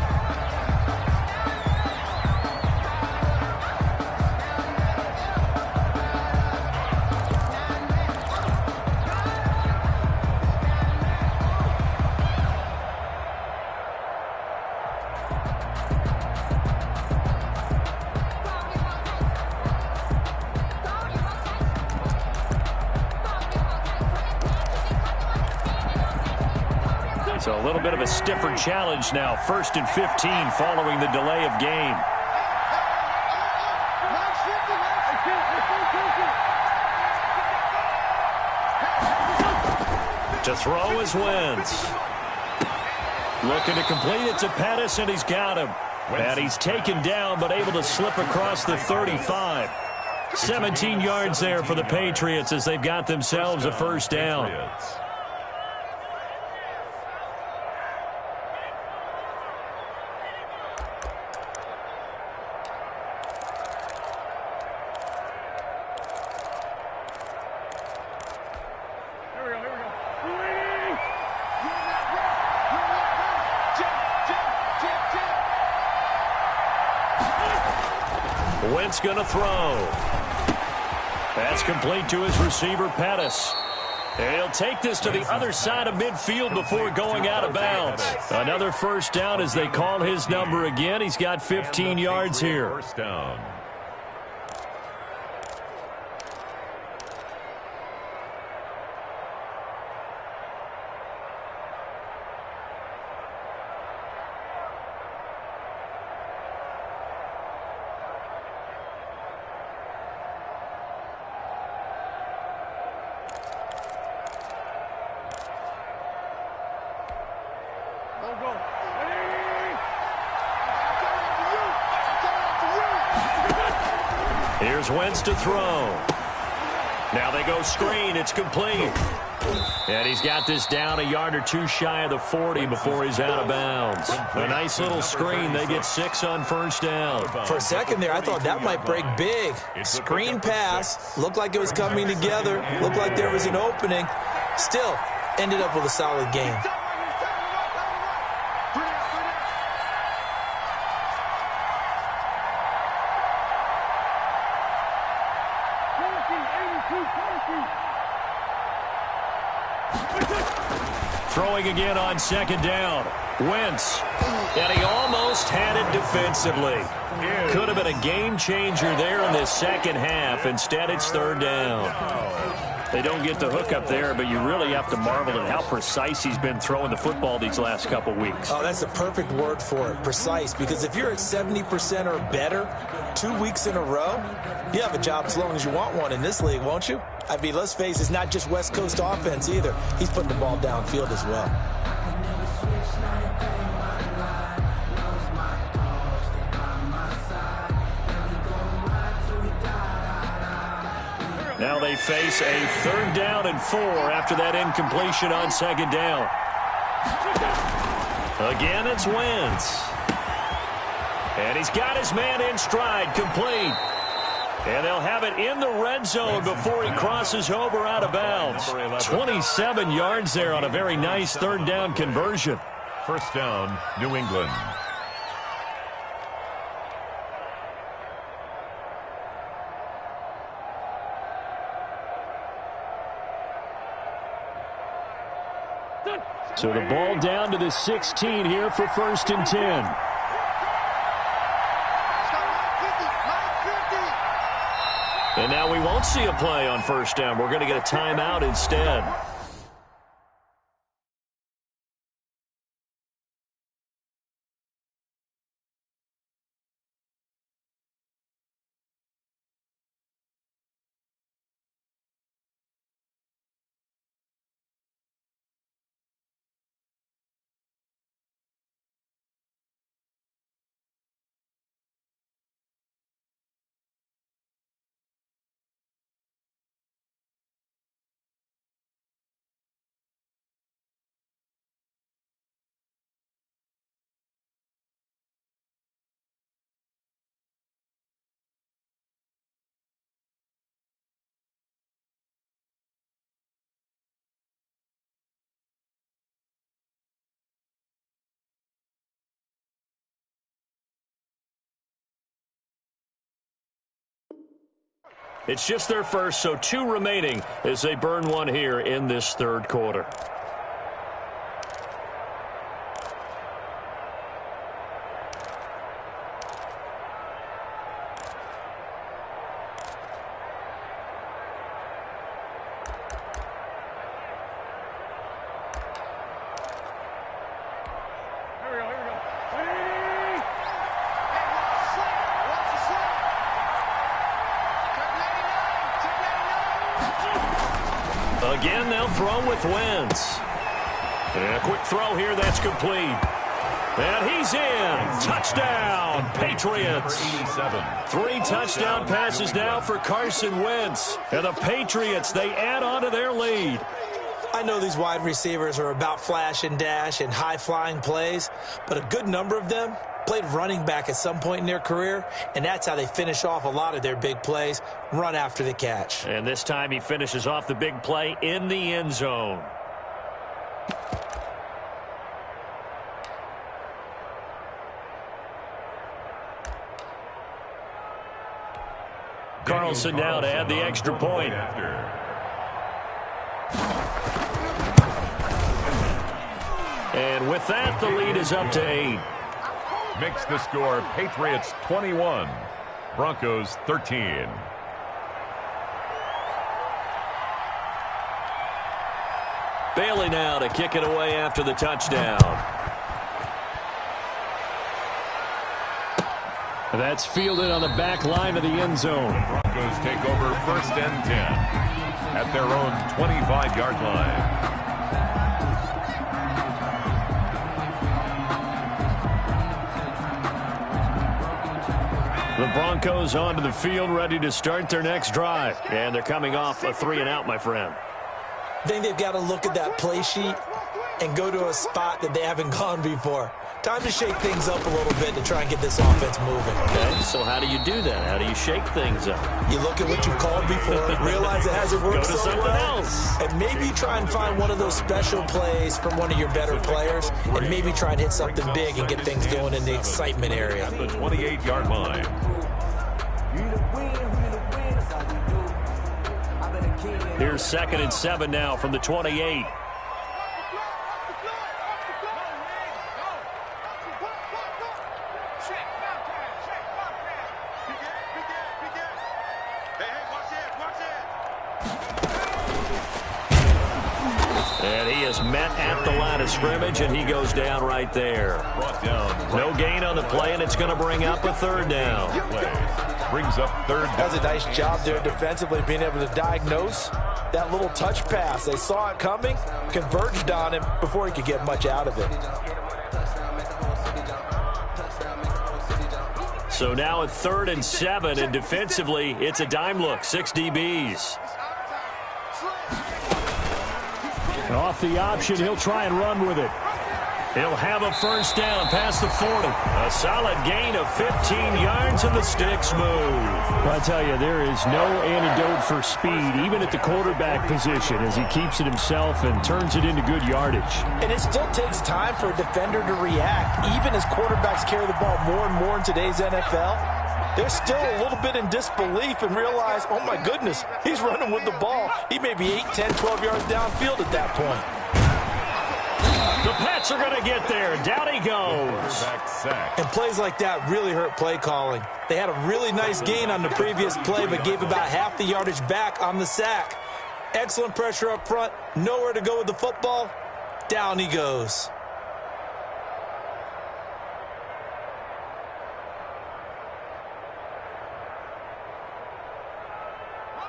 So a little bit of a stiffer challenge now. 1st and 15 following the delay of game. To throw is Wentz. Looking to complete it to Pettis, and he's got him. And he's taken down, but able to slip across the 35. 17 yards there for the Patriots as they've got themselves a first down. Wentz going to throw. That's complete to his receiver, Pettis. And he'll take this to the other side of midfield before going out of bounds. Another first down as they call his number again. He's got 15 yards here. First down. Here's Wentz to throw. Now they go screen. It's complete. And he's got this down a yard or two shy of the 40 before he's out of bounds. A nice little screen. They get 6 on first down. For a second there, I thought that might break big. Screen pass. Looked like it was coming together. Looked like there was an opening. Still, ended up with a solid game. Throwing again on second down. Wentz. And he almost had it defensively. Could have been a game changer there in this second half. Instead, it's third down. They don't get the hook up there, but you really have to marvel at how precise he's been throwing the football these last couple weeks. Oh, that's the perfect word for it, precise, because if you're at 70% or better 2 weeks in a row, you have a job as long as you want one in this league, won't you? I mean, let's face it, it's not just West Coast offense either. He's putting the ball downfield as well. Now they face a third down and 4 after that incompletion on second down. Again, it's Wentz. And he's got his man in stride, complete. And they'll have it in the red zone before he crosses over out of bounds. 27 yards there on a very nice third down conversion. First down, New England. So the ball down to the 16 here for first and 10. And now we won't see a play on first down. We're going to get a timeout instead. It's just their first, so 2 remaining as they burn one here in this third quarter. Again, they'll throw with Wentz. And a quick throw here, that's complete. And he's in. Touchdown, Patriots. 3 touchdown passes now for Carson Wentz. And the Patriots, they add on to their lead. I know these wide receivers are about flash and dash and high-flying plays, but a good number of them played running back at some point in their career, and that's how they finish off a lot of their big plays, run after the catch. And this time he finishes off the big play in the end zone. Carlson now to add the extra point. And with that, the lead is up to 8. Makes the score Patriots 21, Broncos 13. Bailey now to kick it away after the touchdown. That's fielded on the back line of the end zone. Broncos take over 1st and 10 at their own 25-yard line. The Broncos onto the field, ready to start their next drive. And they're coming off a 3-and-out, my friend. I think they've got to look at that play sheet and go to a spot that they haven't gone before. Time to shake things up a little bit to try and get this offense moving. Okay, so how do you do that? How do you shake things up? You look at what you called before, realize it hasn't worked so well, and maybe try and find one of those special plays from one of your better players, and maybe try and hit something big and get things going in the excitement area. The 28-yard line. Here's 2nd and 7 now from the 28. And he is met at the line of scrimmage, and he goes down right there. No gain on the play, and it's going to bring up a 3rd down. Brings up 3rd down. Does a nice job there defensively, being able to diagnose that little touch pass. They saw it coming, converged on him before he could get much out of it. So now a 3rd and 7, and defensively, it's a dime look, 6 DBs. Off the option, he'll try and run with it. He'll have a 1st down past the 40. A solid gain of 15 yards, and the sticks move. Well, I tell you, there is no antidote for speed, even at the quarterback position, as he keeps it himself and turns it into good yardage. And it still takes time for a defender to react. Even as quarterbacks carry the ball more and more in today's NFL, they're still a little bit in disbelief and realize, oh my goodness, he's running with the ball. He may be 8, 10, 12 yards downfield at that point. The Pats are going to get there. Down he goes. And plays like that really hurt play calling. They had a really nice gain on the previous play, but gave about half the yardage back on the sack. Excellent pressure up front. Nowhere to go with the football. Down he goes.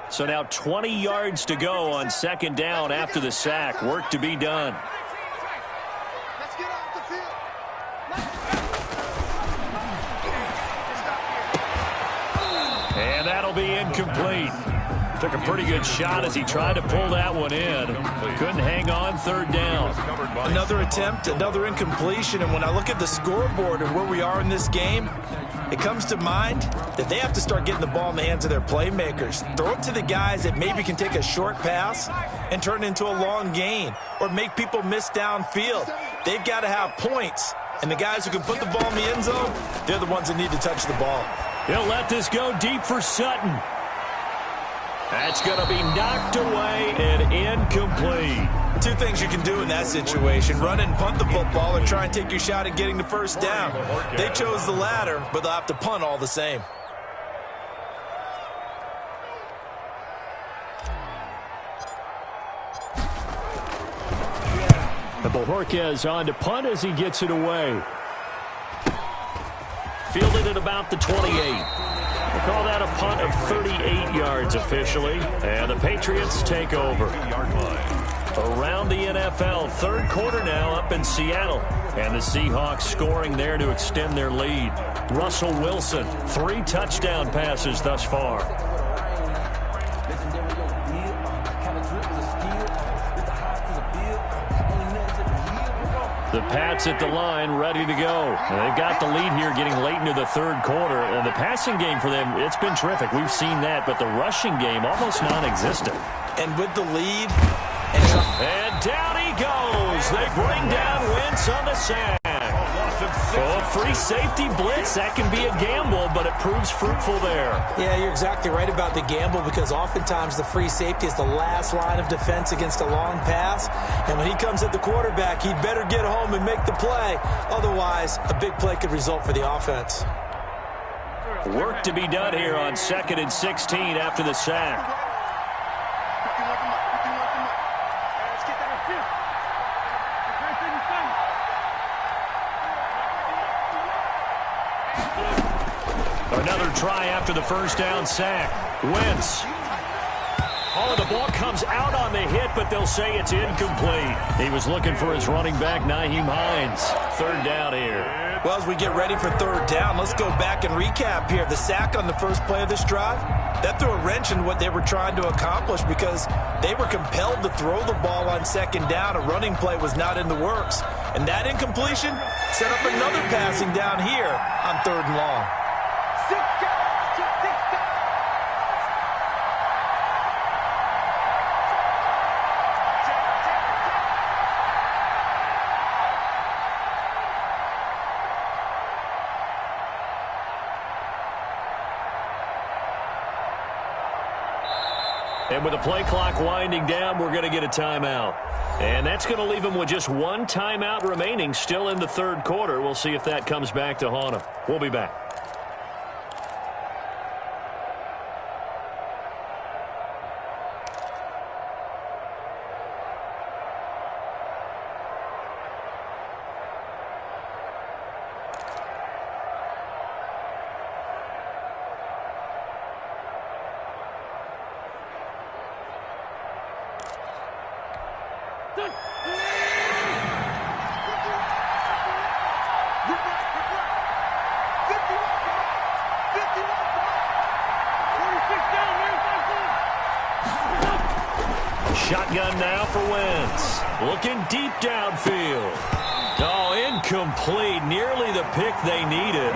So now 20 yards to go on 2nd down after the sack. Work to be done. And that'll be incomplete. Took a pretty good shot as he tried to pull that one in. Couldn't hang on 3rd down. Another attempt, another incompletion, and when I look at the scoreboard and where we are in this game, it comes to mind that they have to start getting the ball in the hands of their playmakers. Throw it to the guys that maybe can take a short pass and turn it into a long gain or make people miss downfield. They've got to have points, and the guys who can put the ball in the end zone, they're the ones that need to touch the ball. He'll let this go deep for Sutton. That's going to be knocked away and incomplete. 2 things you can do in that situation: run and punt the football, or try and take your shot at getting the 1st down. They chose the latter, but they'll have to punt all the same. The Bojorquez on to punt as he gets it away. Fielded at about the 28. call that a punt of 38 yards officially, and the Patriots take over. Around the NFL, third quarter now up in Seattle, and the Seahawks scoring there to extend their lead. Russell Wilson, 3 touchdown passes thus far. The Pats at the line, ready to go. And they've got the lead here getting late into the third quarter. And the passing game for them, it's been terrific. We've seen that, but the rushing game almost non-existent. And with the lead... And down he goes. They bring down Wentz on the sack. Oh, free safety blitz. That can be a gamble, but it proves fruitful there. Yeah, you're exactly right about the gamble, because oftentimes the free safety is the last line of defense against a long pass. And when he comes at the quarterback, he'd better get home and make the play. Otherwise, a big play could result for the offense. Work to be done here on 2nd and 16 after the sack. Another try after the first down sack. Wentz. Oh, the ball comes out on the hit, but they'll say it's incomplete. He was looking for his running back, Nyheim Hines. Third down here. Well, as we get ready for third down, let's go back and recap here. The sack on the first play of this drive, that threw a wrench in what they were trying to accomplish, because they were compelled to throw the ball on second down. A running play was not in the works. And that incompletion set up another passing down here on 3rd and long. And with the play clock winding down, we're going to get a timeout. And that's going to leave them with just 1 timeout remaining still in the third quarter. We'll see if that comes back to haunt them. We'll be back. Shotgun now for Wentz. Looking deep downfield. Oh, incomplete. Nearly the pick they needed.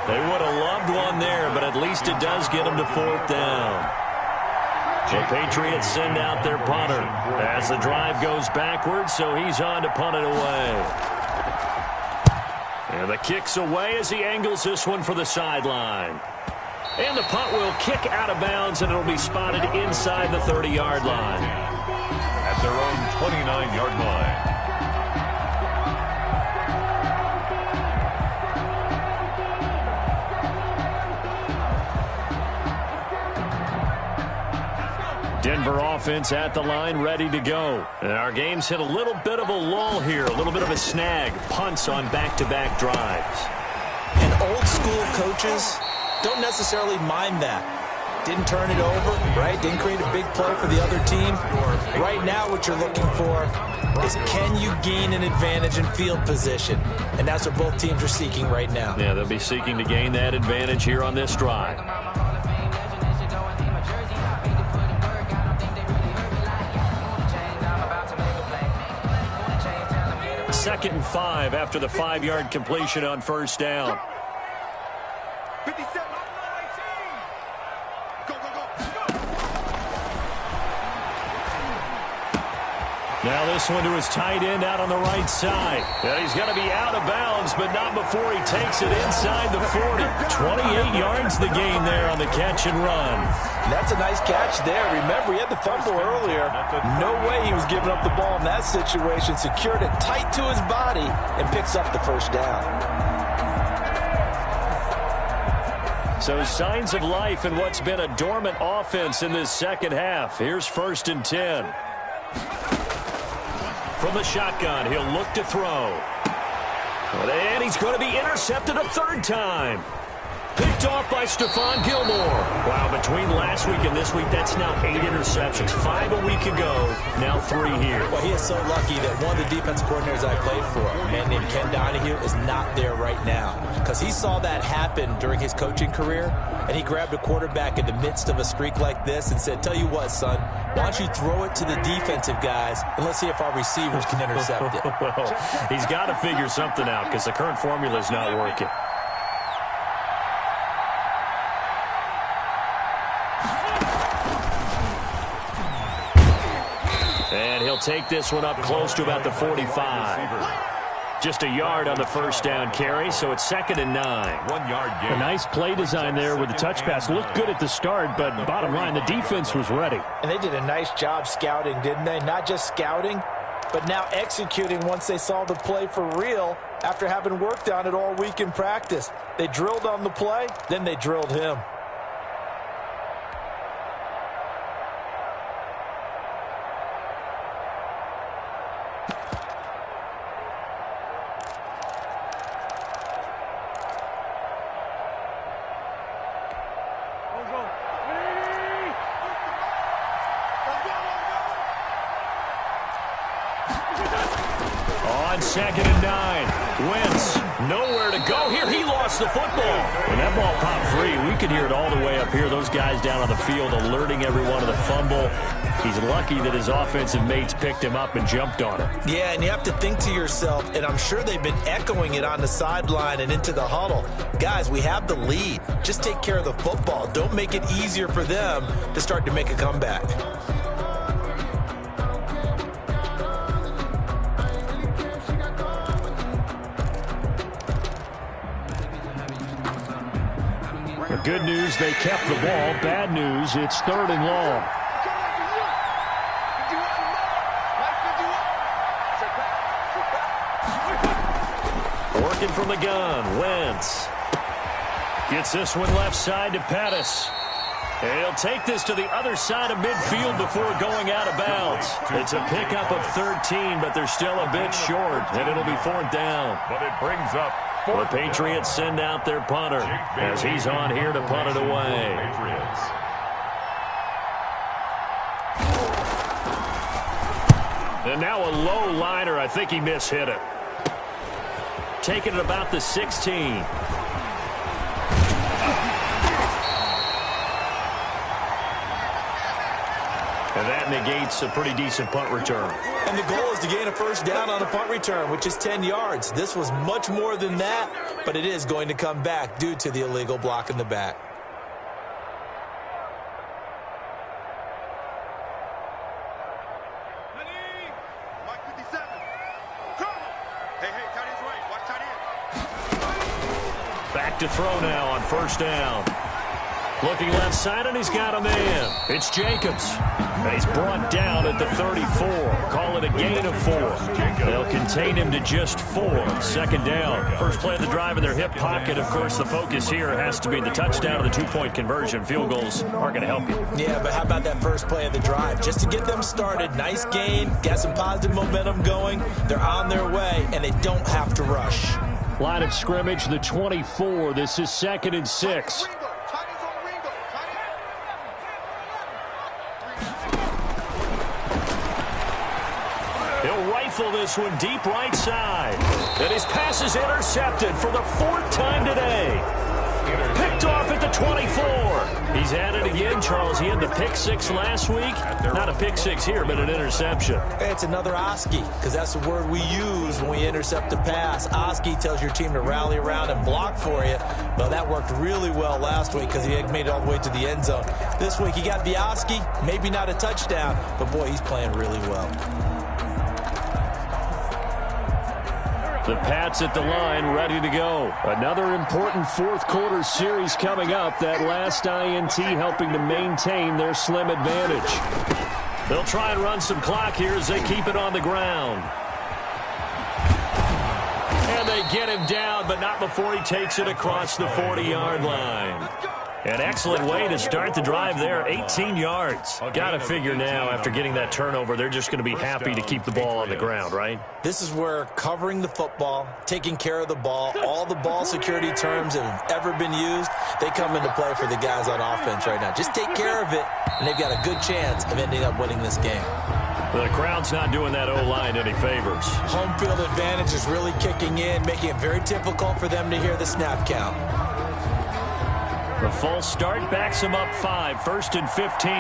They would have loved one there, but at least it does get them to 4th down. The Patriots send out their punter as the drive goes backwards, so he's on to punt it away. And the kick's away as he angles this one for the sideline. And the punt will kick out of bounds, and it'll be spotted inside the 30-yard line. At their own 29-yard line. Denver offense at the line, ready to go. And our game's hit a little bit of a lull here, a little bit of a snag. Punts on back-to-back drives. And old-school coaches don't necessarily mind that. Didn't turn it over, right? Didn't create a big play for the other team. Right now what you're looking for is, can you gain an advantage in field position? And that's what both teams are seeking right now. Yeah, they'll be seeking to gain that advantage here on this drive. Second and 5 after the 5-yard completion on first down. 57. Now this one to his tight end out on the right side. And he's going to be out of bounds, but not before he takes it inside the 40. 28 yards the gain there on the catch and run. That's a nice catch there. Remember, he had the fumble earlier. No way he was giving up the ball in that situation. Secured it tight to his body and picks up the first down. So signs of life in what's been a dormant offense in this second half. Here's 1st and 10. From the shotgun, he'll look to throw. And he's going to be intercepted a 3rd time. Picked off by Stephon Gilmore. Wow, between last week and this week, that's now 8 interceptions. 5 a week ago, now 3 here. Well, he is so lucky that one of the defense coordinators I played for, a man named Ken Donahue, is not there right now. Because he saw that happen during his coaching career, and he grabbed a quarterback in the midst of a streak like this and said, tell you what, son, why don't you throw it to the defensive guys, and let's see if our receivers can intercept it. Well, he's got to figure something out because the current formula is not working. And he'll take this one up close to about the 45. Just a yard on the first down carry, so it's 2nd and 9. 1 yard gain. A nice play design there with the touch pass. Looked good at the start, but bottom line, the defense was ready. And they did a nice job scouting, didn't they? Not just scouting, but now executing once they saw the play for real after having worked on it all week in practice. They drilled on the play, then they drilled him. On 2nd and 9, Wentz nowhere to go here. He lost the football. When that ball popped free, we could hear it all the way up here. Those guys down on the field alerting everyone of the fumble. He's lucky that his offensive mates picked him up and jumped on it. Yeah, and you have to think to yourself, and I'm sure they've been echoing it on the sideline and into the huddle. Guys, we have the lead. Just take care of the football. Don't make it easier for them to start to make a comeback. Good news, they kept the ball. Bad news, it's 3rd and long. Working from the gun, Wentz. Gets this one left side to Pettis. And he'll take this to the other side of midfield before going out of bounds. It's a pickup of 13, but they're still a bit short, and it'll be 4th down. But it brings up The Patriots send out their punter as he's on here to punt it away. And now a low liner. I think he mishit it. Taking it about the 16. And that negates a pretty decent punt return. And the goal is to gain a first down on a punt return, which is 10 yards. This was much more than that, but it is going to come back due to the illegal block in the back. Back to throw now on first down. Looking left side, and he's got a man. It's Jacobs. And he's brought down at the 34. Call it a gain of 4. They'll contain him to just 4. 2nd down. First play of the drive in their hip pocket. Of course, the focus here has to be the touchdown and the 2-point conversion. Field goals aren't going to help you. Yeah, but how about that first play of the drive? Just to get them started. Nice gain. Got some positive momentum going. They're on their way, and they don't have to rush. Line of scrimmage, the 24. This is 2nd and 6. He'll rifle this one deep right side. And his pass is intercepted for the 4th time today. Picked off at the 24. He's at it again, Charles. He had the pick 6 last week. Not a pick 6 here, but an interception. It's another Oski, because that's the word we use when we intercept a pass. Oski tells your team to rally around and block for you. Well, that worked really well last week because he had made it all the way to the end zone. This week he got the Oski, maybe not a touchdown, but boy, he's playing really well. The Pats at the line, ready to go. Another important 4th quarter series coming up. That last INT helping to maintain their slim advantage. They'll try and run some clock here as they keep it on the ground. And they get him down, but not before he takes it across the 40-yard line. An excellent way to start the drive there, 18 yards. Got to figure now, after getting that turnover, they're just going to be happy to keep the ball on the ground, right? This is where covering the football, taking care of the ball, all the ball security terms that have ever been used, they come into play for the guys on offense right now. Just take care of it, and they've got a good chance of ending up winning this game. The crowd's not doing that O-line any favors. Home field advantage is really kicking in, making it very difficult for them to hear the snap count. The false start backs him up 5, 1st and 15.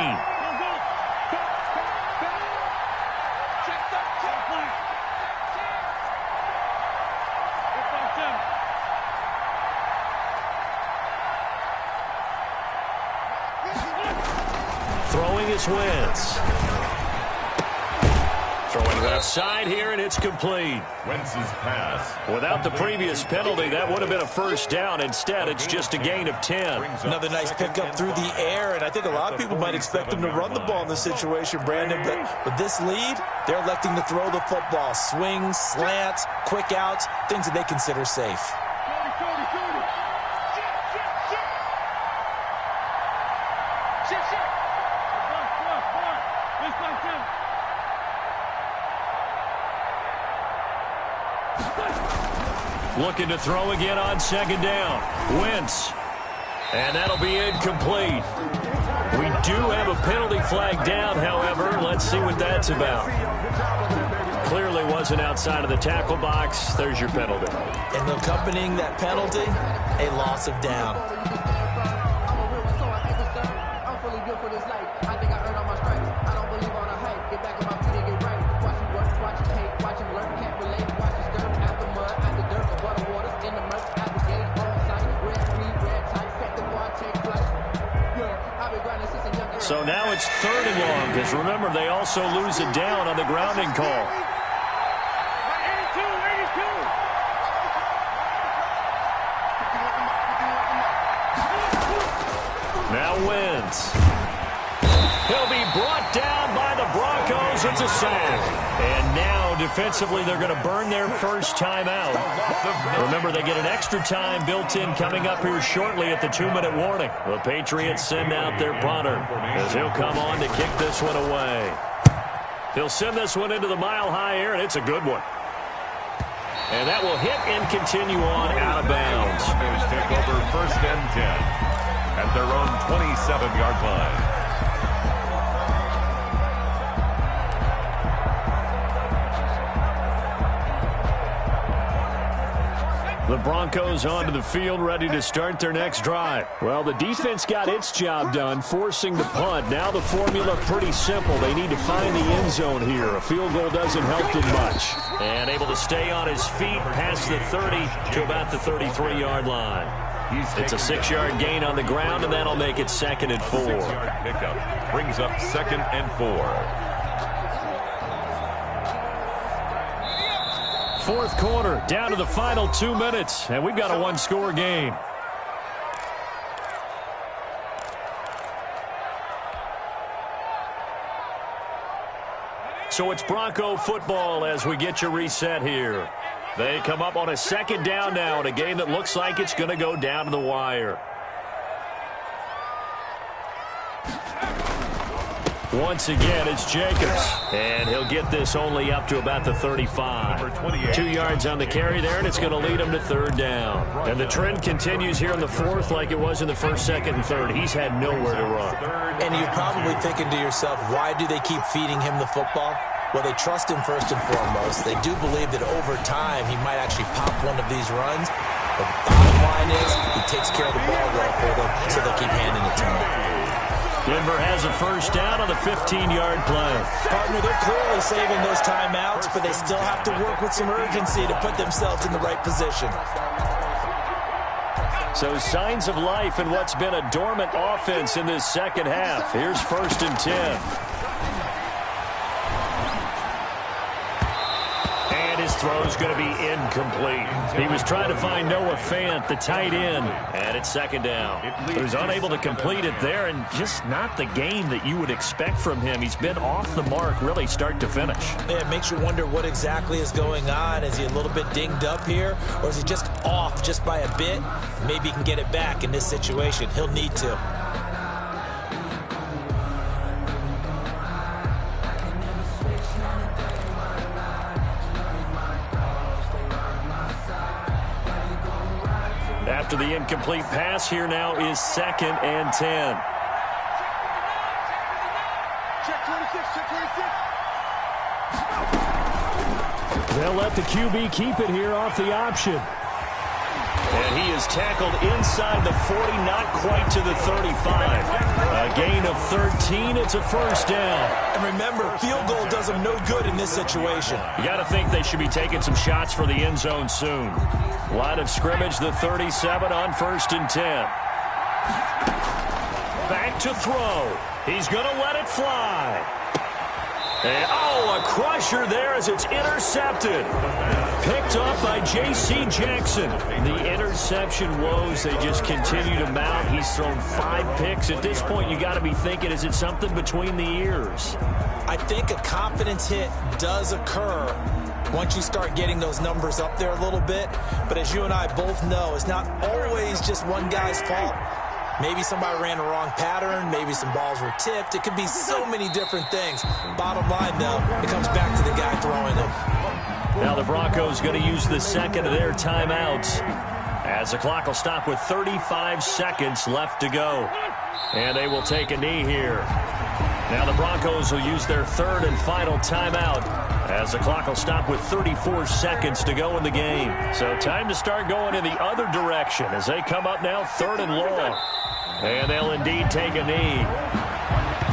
Throwing is Wentz. Throwing left side here, and it's complete. Wentz's pass. Without the previous penalty, that would have been a first down. Instead, it's just a gain of 10. Another nice pickup through the air, and I think a lot of people might expect them to run the ball in this situation, Brandon, but with this lead, they're electing to throw the football. Swings, slants, quick outs, things that they consider safe. Looking to throw again on 2nd down. Wentz. And that'll be incomplete. We do have a penalty flag down, however. Let's see what that's about. Clearly wasn't outside of the tackle box. There's your penalty. And accompanying that penalty, a loss of down. So now it's 3rd and long, because remember, they also lose it down on the grounding call. Now Wentz. He'll be brought down by the Broncos. It's a sack. And now, defensively, they're going to burn their first timeout. Remember, they get an extra time built in coming up here shortly at the 2-minute warning. The Patriots send out their punter as he'll come on to kick this one away. He'll send this one into the mile-high air, and it's a good one. And that will hit and continue on out of bounds. Broncos take over 1st and 10 at their own 27-yard line. The Broncos onto the field, ready to start their next drive. Well, the defense got its job done, forcing the punt. Now the formula pretty simple. They need to find the end zone here. A field goal doesn't help them much. And able to stay on his feet past the 30 to about the 33-yard line. It's a 6-yard gain on the ground, and that'll make it 2nd and 4. 6-yard pickup brings up 2nd and 4. 4th quarter, down to the final 2 minutes, and we've got a one-score game. So it's Bronco football as we get you reset here. They come up on a 2nd down now in a game that looks like it's going to go down to the wire. Once again, it's Jacobs, and he'll get this only up to about the 35. 2 yards on the carry there, and it's going to lead him to 3rd down. And the trend continues here in the 4th like it was in the 1st, 2nd, and 3rd. He's had nowhere to run. And you're probably thinking to yourself, why do they keep feeding him the football? Well, they trust him first and foremost. They do believe that over time he might actually pop one of these runs. But the bottom line is he takes care of the ball well for them, so they'll keep handing it to him. Denver has a first down on the 15-yard play. Partner, they're clearly saving those timeouts, but they still have to work with some urgency to put themselves in the right position. So signs of life in what's been a dormant offense in this second half. Here's 1st and 10. And his throw's going to be incomplete. He was trying to find Noah Fant, the tight end, and it's second down. He was unable to complete it there, and just not the game that you would expect from him. He's been off the mark really start to finish. Yeah, it makes you wonder what exactly is going on. Is he a little bit dinged up here, or is he just off just by a bit? Maybe he can get it back in this situation. He'll need to. After the incomplete pass, here now is 2nd and 10. Check 26, check 26. They'll let the QB keep it here off the option. And he is tackled inside the 40, not quite to the 35. A gain of 13. It's a first down. And remember, field goal does them no good in this situation. You got to think they should be taking some shots for the end zone soon. Line of scrimmage, the 37 on 1st and 10. Back to throw. He's going to let it fly. And, a crusher there as it's intercepted. Picked up by J.C. Jackson. The interception woes, they just continue to mount. He's thrown 5 picks. At this point, you got to be thinking, is it something between the ears? I think a confidence hit does occur once you start getting those numbers up there a little bit. But as you and I both know, it's not always just one guy's fault. Maybe somebody ran the wrong pattern. Maybe some balls were tipped. It could be so many different things. Bottom line, though, it comes back to the guy throwing them. Now the Broncos going to use the second of their timeouts as the clock will stop with 35 seconds left to go. And they will take a knee here. Now the Broncos will use their third and final timeout as the clock will stop with 34 seconds to go in the game. So time to start going in the other direction as they come up now 3rd and long. And they'll indeed take a knee.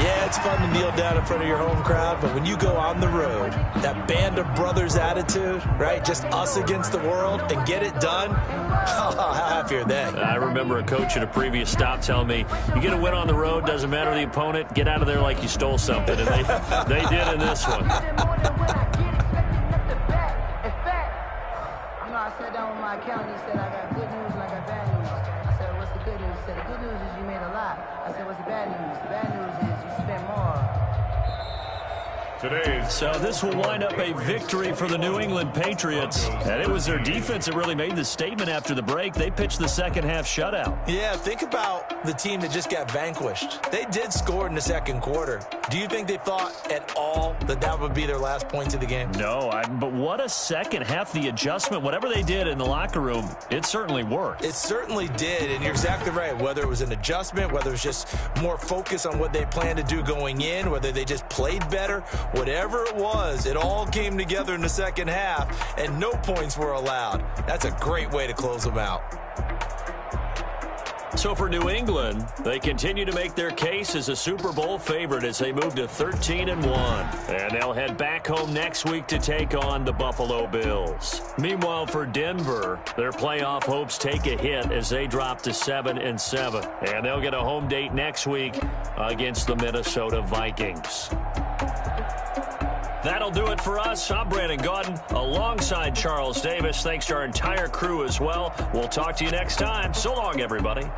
Yeah, it's fun to kneel down in front of your home crowd, but when you go on the road, that band of brothers attitude, right, just us against the world, and get it done, how happy are they? I remember a coach at a previous stop telling me, you get a win on the road, doesn't matter the opponent, get out of there like you stole something, and they did in this one. I sat down with my accountant. He said, I got good news and I got bad news. I said, what's the good news? He said, the good news is you made a lot. I said, what's the bad news? The bad news is you spent more. So this will wind up a victory for the New England Patriots. And it was their defense that really made the statement after the break. They pitched the second half shutout. Yeah, think about the team that just got vanquished. They did score in the second quarter. Do you think they thought at all that that would be their last points of the game? No, but what a second half. The adjustment, whatever they did in the locker room, it certainly worked. It certainly did, and you're exactly right. Whether it was an adjustment, whether it was just more focus on what they planned to do going in, whether they just played better, whatever it was, it all came together in the second half, and no points were allowed. That's a great way to close them out. So for New England, they continue to make their case as a Super Bowl favorite as they move to 13-1. And they'll head back home next week to take on the Buffalo Bills. Meanwhile, for Denver, their playoff hopes take a hit as they drop to 7-7. And they'll get a home date next week against the Minnesota Vikings. That'll do it for us. I'm Brandon Gaudin alongside Charles Davis. Thanks to our entire crew as well. We'll talk to you next time. So long, everybody.